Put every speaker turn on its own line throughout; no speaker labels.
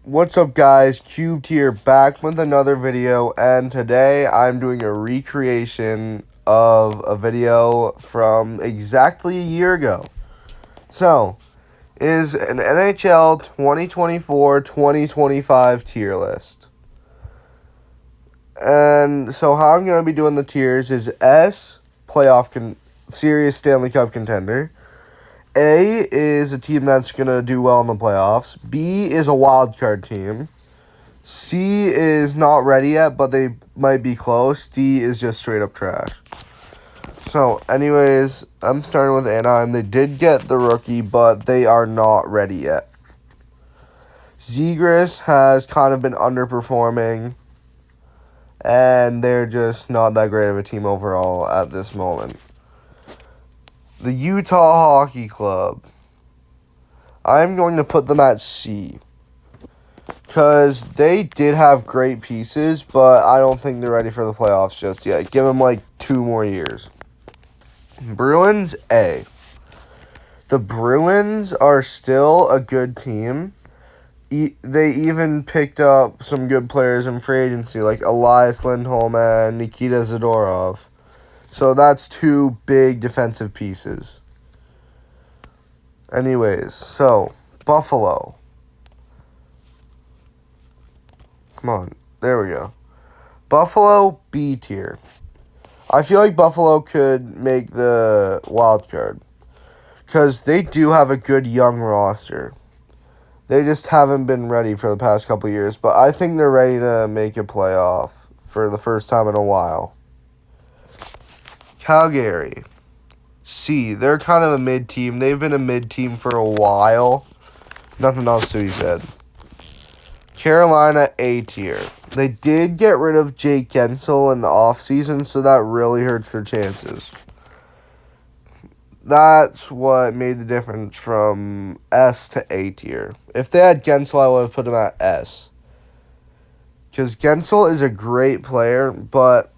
What's up, guys? Cubed here, back with another video, and today I'm doing a recreation of a video from exactly a year ago. So, is an NHL 2024-2025 tier list. And so how I'm going to be doing the tiers is S, serious Stanley Cup contender. A is a team that's going to do well in the playoffs. B is a wild card team. C is not ready yet, but they might be close. D is just straight up trash. So, anyways, I'm starting with Anaheim. They did get the rookie, but they are not ready yet. Zegras has kind of been underperforming, and they're just not that great of a team overall at this moment. The Utah Hockey Club. I'm going to put them at C. Because they did have great pieces, but I don't think they're ready for the playoffs just yet. Give them like 2 more years. Bruins A. The Bruins are still a good team. They even picked up some good players in free agency, like Elias Lindholm and Nikita Zadorov. So that's 2 big defensive pieces. Anyways, so Buffalo. Come on. There we go. Buffalo B tier. I feel like Buffalo could make the wild card. Because they do have a good young roster. They just haven't been ready for the past couple years. But I think they're ready to make a playoff for the first time in a while. Calgary. C. They're kind of a mid-team. They've been a mid-team for a while. Nothing else to be said. Carolina A tier. They did get rid of Jake Gensel in the offseason, so that really hurts their chances. That's what made the difference from S to A tier. If they had Gensel, I would have put him at S. Because Gensel is a great player, but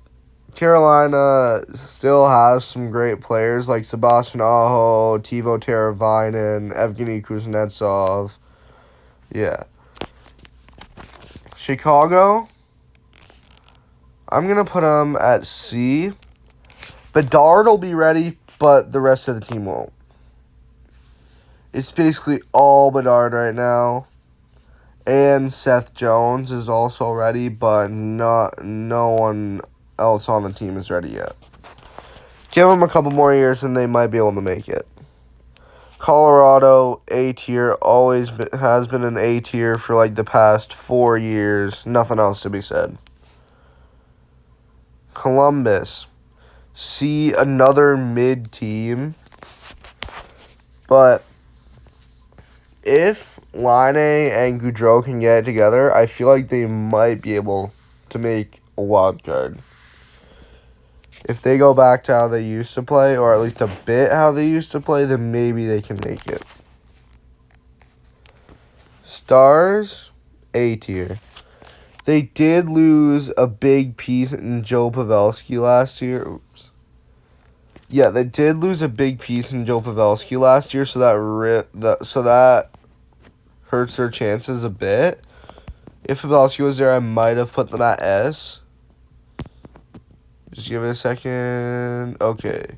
Carolina still has some great players like Sebastian Aho, Teuvo Teravainen, Evgeny Kuznetsov. Yeah. Chicago, I'm going to put them at C. Bedard will be ready, but the rest of the team won't. It's basically all Bedard right now. And Seth Jones is also ready, but no one else on the team is ready yet. Give them a couple more years and they might be able to make it. Colorado, A tier, has been an A tier for like the past 4 years. Nothing else to be said. Columbus, C, another mid-team. But if Laine and Gaudreau can get it together, I feel like they might be able to make a wild card. If they go back to how they used to play, or at least a bit how they used to play, then maybe they can make it. Stars, A tier. They did lose a big piece in Joe Pavelski last year. Oops. Yeah, they did lose a big piece in Joe Pavelski last year, so that hurts their chances a bit. If Pavelski was there, I might have put them at S. Just give it a second. Okay.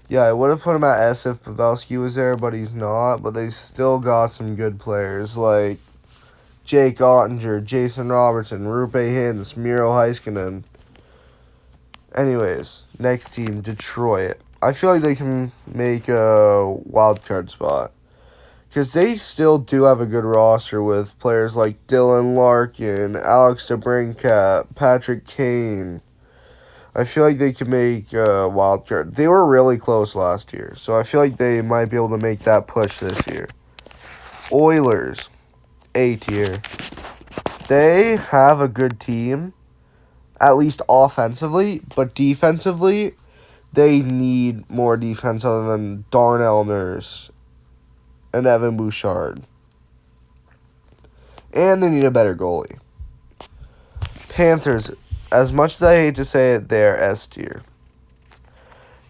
Yeah, I would have put him at S if Pavelski was there, but he's not. But they still got some good players like Jake Ottinger, Jason Robertson, Rupe Hintz, Miro Heiskanen. Anyways, next team, Detroit. I feel like they can make a wild card spot. Because they still do have a good roster with players like Dylan Larkin, Alex DeBrincat, Patrick Kane. I feel like they can make a wild card. They were really close last year, so I feel like they might be able to make that push this year. Oilers, A tier. They have a good team, at least offensively, but defensively, they need more defense other than Darnell Nurse and Evan Bouchard. And they need a better goalie. Panthers, as much as I hate to say it, they're S tier.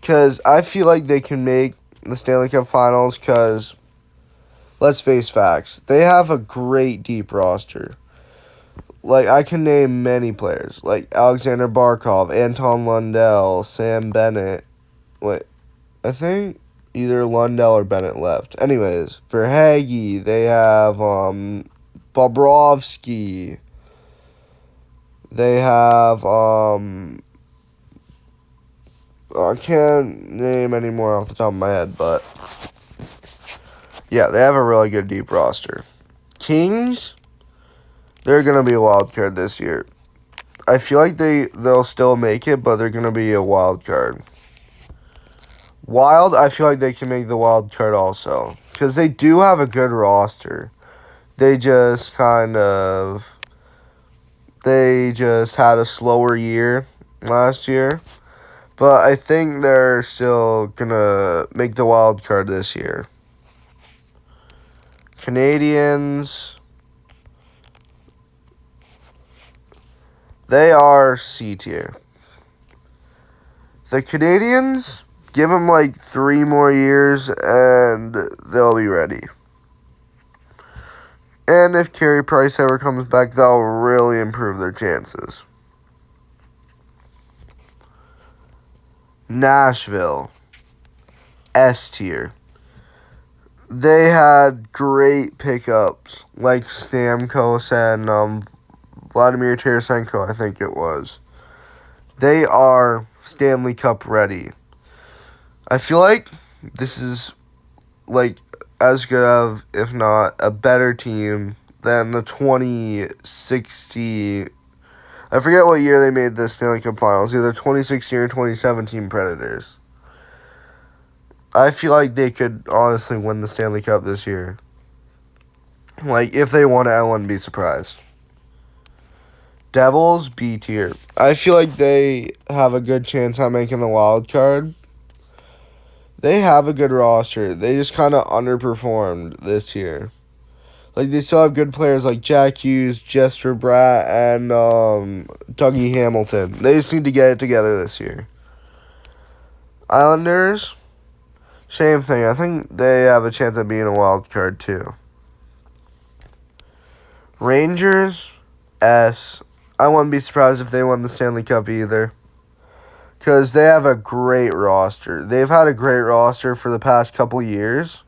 Because I feel like they can make the Stanley Cup Finals because let's face facts. They have a great deep roster. Like, I can name many players, like Alexander Barkov, Anton Lundell, Sam Bennett. Wait, I think either Lundell or Bennett left. Anyways, for Hagee, they have Bobrovsky. They have I can't name any more off the top of my head, but yeah, they have a really good deep roster. Kings, they're gonna be a wild card this year. I feel like they'll still make it, but they're gonna be a wild card. Wild, I feel like they can make the wild card also, because they do have a good roster. They just had a slower year last year. But I think they're still gonna make the wild card this year. Canadians, they are C tier. The Canadians, give them like 3 more years and they'll be ready. And if Carey Price ever comes back, that'll really improve their chances. Nashville, S tier. They had great pickups, like Stamkos and Vladimir Tarasenko, I think it was. They are Stanley Cup ready. I feel like this is like as good of, if not a better team than the 2060. I forget what year they made the Stanley Cup Finals, either 2016 or 2017 Predators. I feel like they could honestly win the Stanley Cup this year. Like, if they won it, I wouldn't be surprised. Devils, B tier. I feel like they have a good chance at making the wild card. They have a good roster. They just kind of underperformed this year. Like, they still have good players like Jack Hughes, Jesper Bratt, and Dougie Hamilton. They just need to get it together this year. Islanders, same thing. I think they have a chance of being a wild card too. Rangers, S. I wouldn't be surprised if they won the Stanley Cup either. Because they have a great roster. They've had a great roster for the past couple years.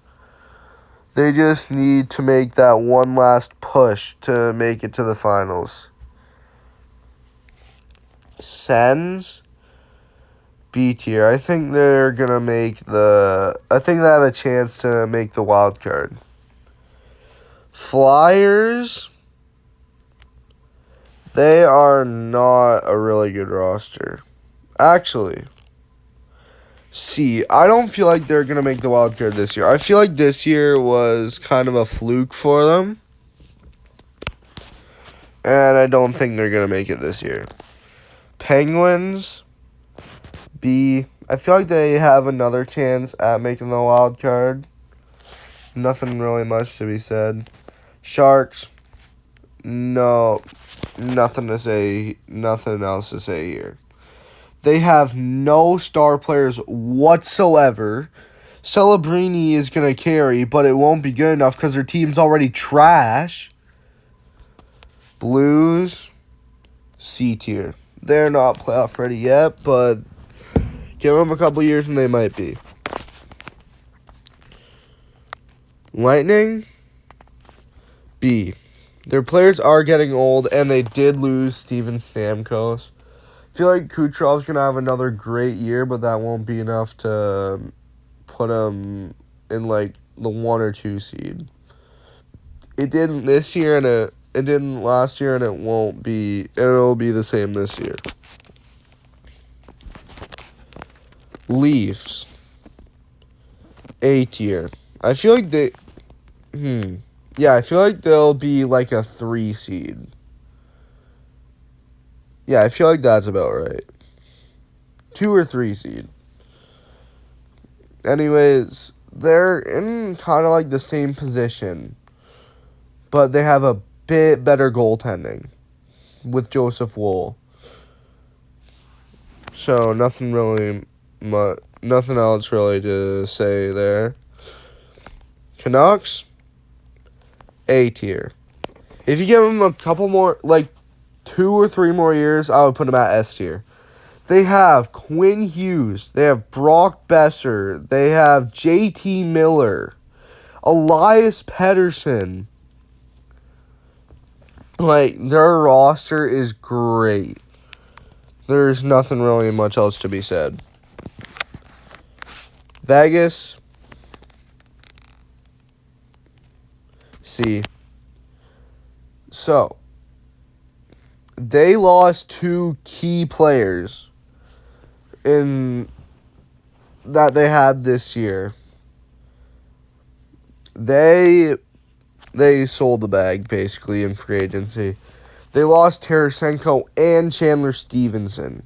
They just need to make that one last push to make it to the finals. Sens, B tier. I think they're going to make I think they have a chance to make the wild card. Flyers, they are not a really good roster. Actually, C. I don't feel like they're going to make the wild card this year. I feel like this year was kind of a fluke for them. And I don't think they're going to make it this year. Penguins, B. I feel like they have another chance at making the wild card. Nothing really much to be said. Sharks, no. Nothing else to say here. They have no star players whatsoever. Celebrini is going to carry, but it won't be good enough because their team's already trash. Blues, C tier. They're not playoff ready yet, but give them a couple years and they might be. Lightning, B. Their players are getting old, and they did lose Steven Stamkos. I feel like Kucherov's going to have another great year, but that won't be enough to put him in, like, the 1 or 2 seed. It didn't this year, and it didn't last year, and it won't be. It'll be the same this year. Leafs, A tier. I feel like they. Yeah, I feel like they'll be like a 3 seed. Yeah, I feel like that's about right. 2 or 3 seed. Anyways, they're in kind of like the same position, but they have a bit better goaltending with Joseph Woll. So nothing else really to say there. Canucks, A tier. If you give them a couple more, like 2 or 3 more years, I would put them at S tier. They have Quinn Hughes. They have Brock Besser. They have JT Miller. Elias Pettersson. Like, their roster is great. There's nothing really much else to be said. Vegas. C. So, they lost 2 key players in that they had this year. They sold the bag basically in free agency. They lost Tarasenko and Chandler Stevenson,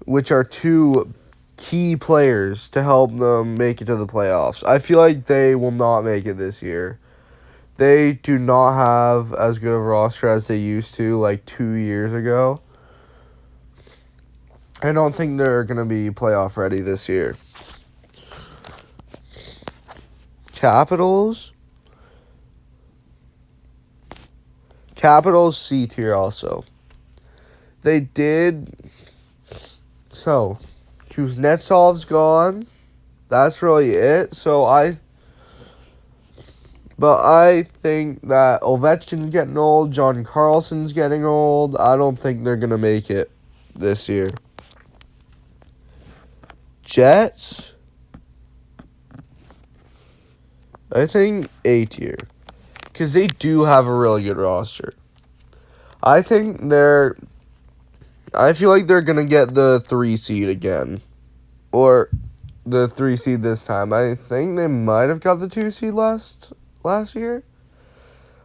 which are 2 key players to help them make it to the playoffs. I feel like they will not make it this year. They do not have as good of a roster as they used to like 2 years ago. I don't think they're going to be playoff ready this year. Capitals C tier also. They did. So, Kuznetsov's gone. That's really it. But I think that Ovechkin's getting old. John Carlson's getting old. I don't think they're going to make it this year. Jets. I think A tier. Because they do have a really good roster. I feel like they're going to get the 3 seed again. Or the 3 seed this time. I think they might have got the 2 seed last year.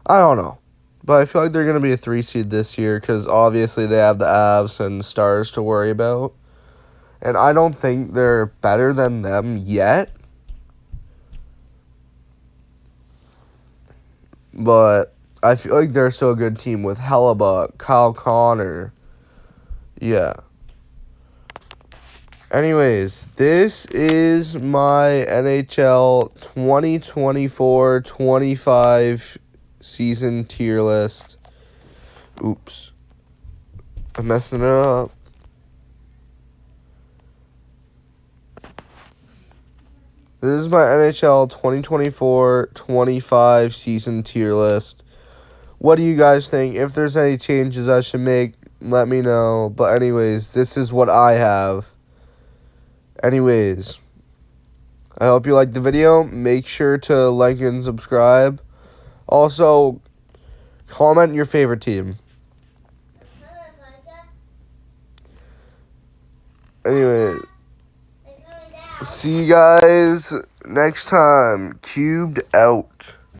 I don't know. But I feel like they're going to be a 3 seed this year because obviously they have the Avs and Stars to worry about. And I don't think they're better than them yet. But I feel like they're still a good team with Hellebuck, Kyle Connor. Yeah. Anyways, this is my NHL 2024-25 season tier list. Oops. I'm messing it up. This is my NHL 2024-25 season tier list. What do you guys think? If there's any changes I should make, let me know. But anyways, this is what I have. Anyways, I hope you liked the video. Make sure to like and subscribe. Also, comment your favorite team. Anyway, see you guys next time. Cubed out.